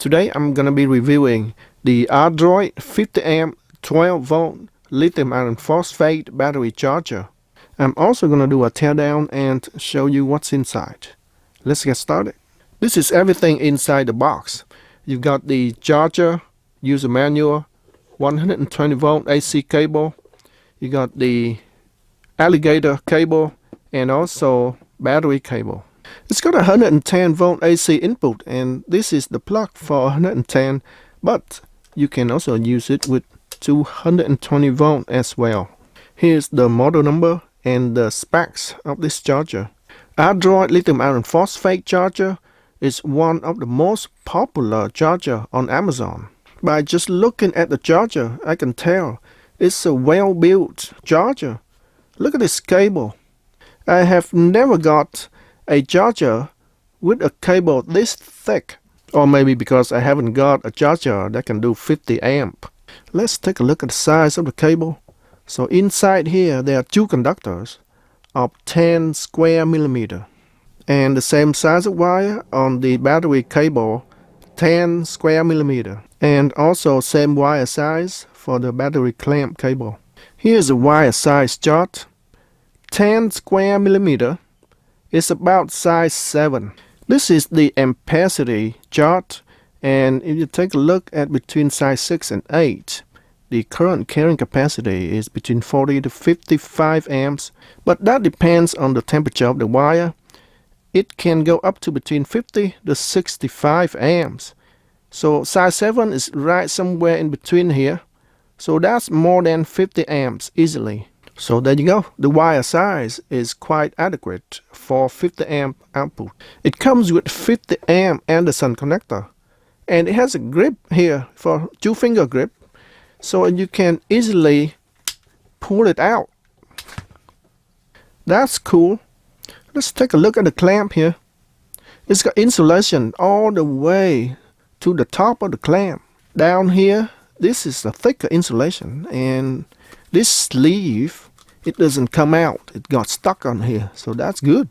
Today I'm gonna be reviewing the Ardroit 50 amp 12 volt lithium iron phosphate battery charger. I'm also gonna do a teardown and show you what's inside. Let's get started. This is everything inside the box. You've got the charger, user manual, 120 volt AC cable. You got the alligator cable and also battery cable. It's got a 110 volt AC input, and this is the plug for 110, but you can also use it with 220 volt as well. Here's the model number and the specs of this charger. Ardroit lithium iron phosphate charger is one of the most popular charger on Amazon. By just looking at the charger, I can tell it's a well-built charger. Look at this cable. I have never got a charger with a cable this thick, or maybe because I haven't got a charger that can do 50 amp. Let's take a look at the size of the cable. So inside here there are two conductors of 10 square millimeter, and the same size of wire on the battery cable, 10 square millimeter, and also same wire size for the battery clamp cable. Here's a wire size chart. 10 square millimeter is about size 7. This is the ampacity chart, and if you take a look at between size 6 and 8, the current carrying capacity is between 40 to 55 amps, but that depends on the temperature of the wire. It can go up to between 50 to 65 amps. So size 7 is right somewhere in between here. So that's more than 50 amps easily. So there you go. The wire size is quite adequate for 50 amp output. It comes with 50 amp Anderson connector, and it has a grip here for 2-finger grip, so you can easily pull it out. That's cool. Let's take a look at the clamp here. It's got insulation all the way to the top of the clamp. Down here, this is a thicker insulation, and this sleeve, it doesn't come out. It got stuck on here, so that's good.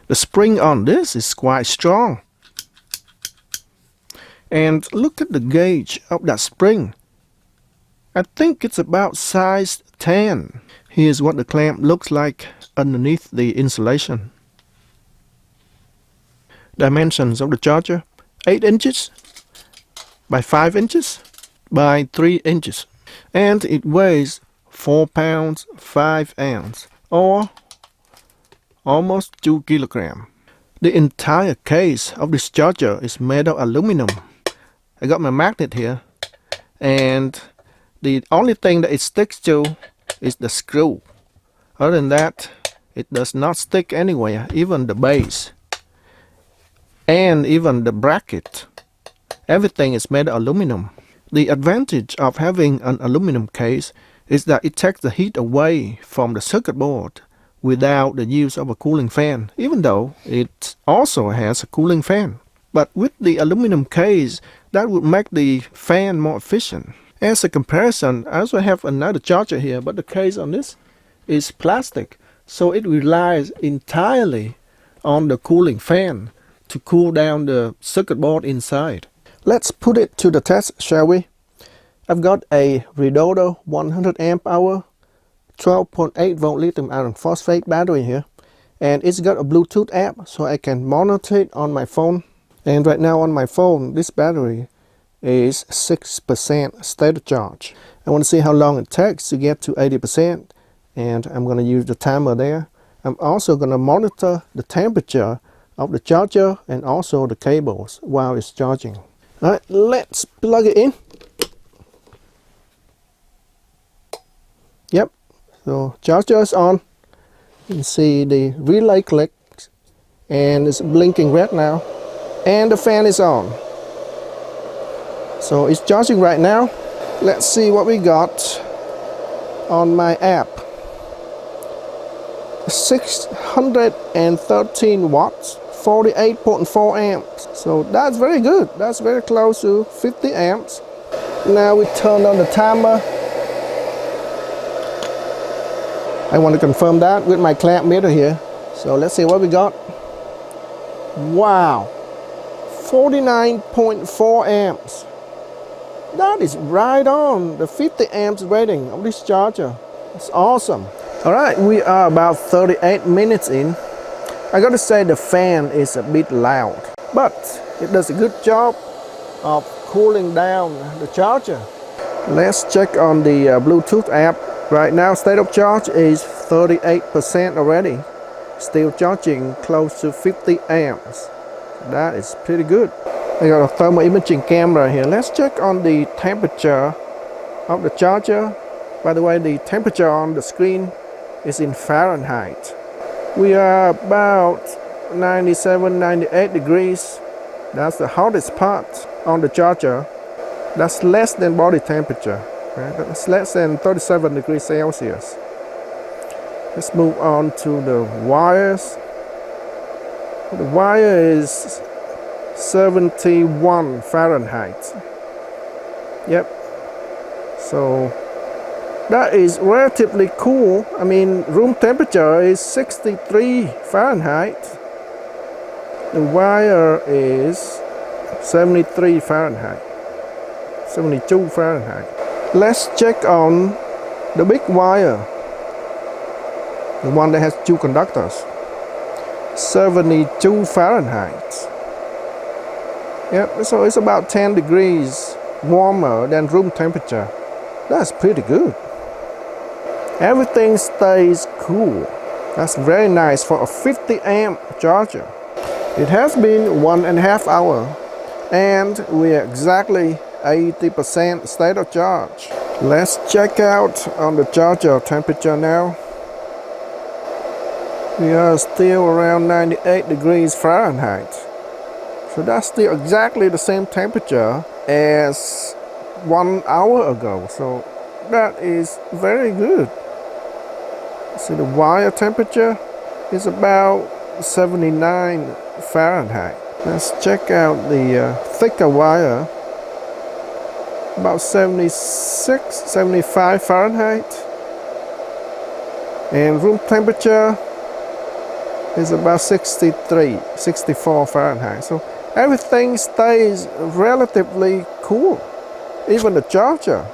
The spring on this is quite strong. And look at the gauge of that spring. I think it's about size 10. Here's what the clamp looks like underneath the insulation. Dimensions of the charger: 8 inches by 5 inches by 3 inches, and it weighs 4 pounds 5 ounces, or almost 2 kilograms. The entire case of this charger is made of aluminum. I got my magnet here, and the only thing that it sticks to is the screw. Other than that, it does not stick anywhere, even the base and even the bracket. Everything is made of aluminum. The advantage of having an aluminum case is that it takes the heat away from the circuit board without the use of a cooling fan, even though it also has a cooling fan. But with the aluminum case, that would make the fan more efficient. As a comparison, I also have another charger here, but the case on this is plastic, so it relies entirely on the cooling fan to cool down the circuit board inside. Let's put it to the test, shall we? I've got a Ardroit 100 amp hour 12.8 volt lithium iron phosphate battery here, and it's got a Bluetooth app so I can monitor it on my phone. And right now on my phone, this battery is 6% state of charge. I want to see how long it takes to get to 80%, and I'm going to use the timer there. I'm also going to monitor the temperature of the charger and also the cables while it's charging. Alright, let's plug it in. Yep, so charger is on. You can see the relay clicks, and it's blinking red now, and the fan is on. So it's charging right now. Let's see what we got on my app. 613 watts, 48.4 amps. So that's very good. That's very close to 50 amps. Now we turn on the timer. I want to confirm that with my clamp meter here. So let's see what we got. Wow, 49.4 amps. That is right on the 50 amps rating of this charger. It's awesome. Alright, we are about 38 minutes in. I gotta say the fan is a bit loud, but it does a good job of cooling down the charger. Let's check on the Bluetooth app. Right now, state of charge is 38% already. Still charging close to 50 amps. That is pretty good. I got a thermal imaging camera here. Let's check on the temperature of the charger. By the way, the temperature on the screen is in Fahrenheit. We are about 97, 98 degrees. That's the hottest part on the charger. That's less than body temperature. Right? That's less than 37 degrees Celsius. Let's move on to the wires. The wire is 71 Fahrenheit. Yep. So that is relatively cool. I mean, room temperature is 63 Fahrenheit. The wire is 73 Fahrenheit. 72 Fahrenheit. Let's check on the big wire. The one that has two conductors. 72 Fahrenheit. Yep, so it's about 10 degrees warmer than room temperature. That's pretty good. Everything stays cool. That's very nice for a 50 amp charger. It has been 1.5 hours and we're exactly 80% state of charge. Let's check out on the charger temperature now. We are still around 98 degrees Fahrenheit. So that's still exactly the same temperature as 1 hour ago. So that is very good. So the wire temperature is about 79 Fahrenheit. Let's check out the thicker wire. About 76, 75 Fahrenheit. And room temperature is about 63, 64 Fahrenheit. So everything stays relatively cool, even the charger.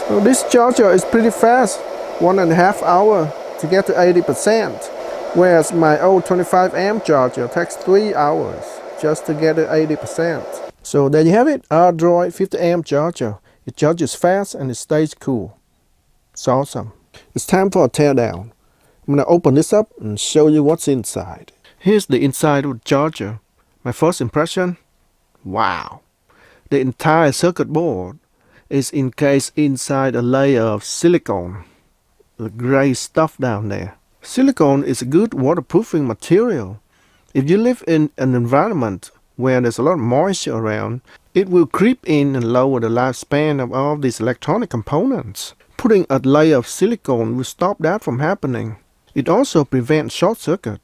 So this charger is pretty fast, 1.5 hours to get to 80%, whereas my old 25 amp charger takes 3 hours just to get to 80%. So there you have it, Ardroit 50 amp charger. It charges fast and it stays cool. It's awesome. It's time for a teardown. I'm going to open this up and show you what's inside. Here's the inside of the charger. My first impression, wow. The entire circuit board is encased inside a layer of silicone. The gray stuff down there. Silicone is a good waterproofing material. If you live in an environment where there's a lot of moisture around, it will creep in and lower the lifespan of all these electronic components. Putting a layer of silicone will stop that from happening. It also prevents short circuit.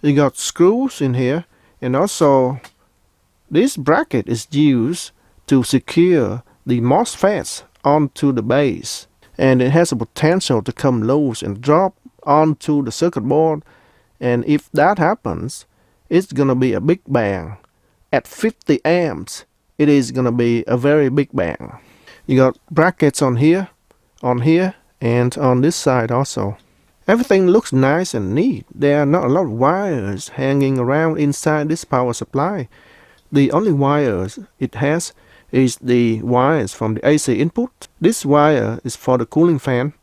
You got screws in here, and also this bracket is used to secure the MOSFETs onto the base, and it has a potential to come loose and drop onto the circuit board, and if that happens, it's gonna be a big bang. At 50 amps, it is gonna be a very big bang. You got brackets on here, and on this side also. Everything looks nice and neat. There are not a lot of wires hanging around inside this power supply. The only wires it has is the wires from the AC input. This wire is for the cooling fan.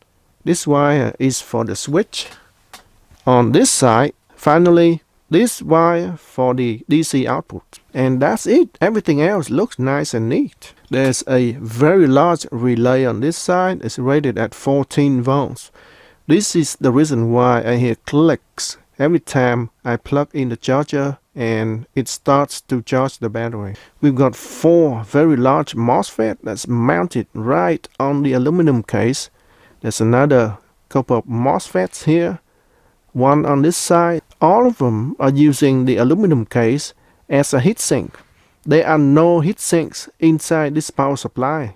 This wire is for the switch. On this side, finally, this wire for the DC output. And that's it. Everything else looks nice and neat. There's a very large relay on this side. It's rated at 14 volts. This is the reason why I hear clicks every time I plug in the charger and it starts to charge the battery. We've got 4 very large MOSFET that's mounted right on the aluminum case. There's another couple of MOSFETs here, one on this side. All of them are using the aluminum case as a heatsink. There are no heat sinks inside this power supply.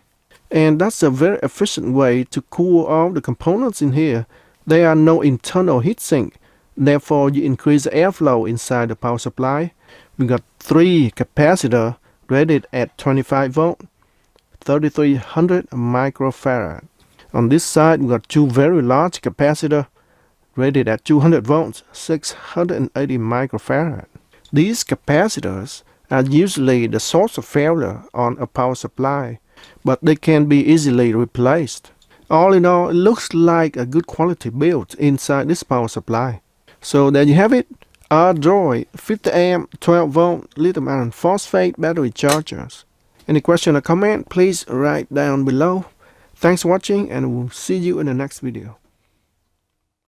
And that's a very efficient way to cool all the components in here. There are no internal heatsink. Therefore, you increase the airflow inside the power supply. We got 3 capacitors rated at 25 volt, 3300 microfarad. On this side, we got two very large capacitor rated at 200 volts, 680 microfarad. These capacitors are usually the source of failure on a power supply, but they can be easily replaced. All in all, it looks like a good quality build inside this power supply. So there you have it, Ardroit 50 amp 12 volt lithium iron phosphate battery chargers. Any question or comment, please write down below. Thanks for watching, and we'll see you in the next video.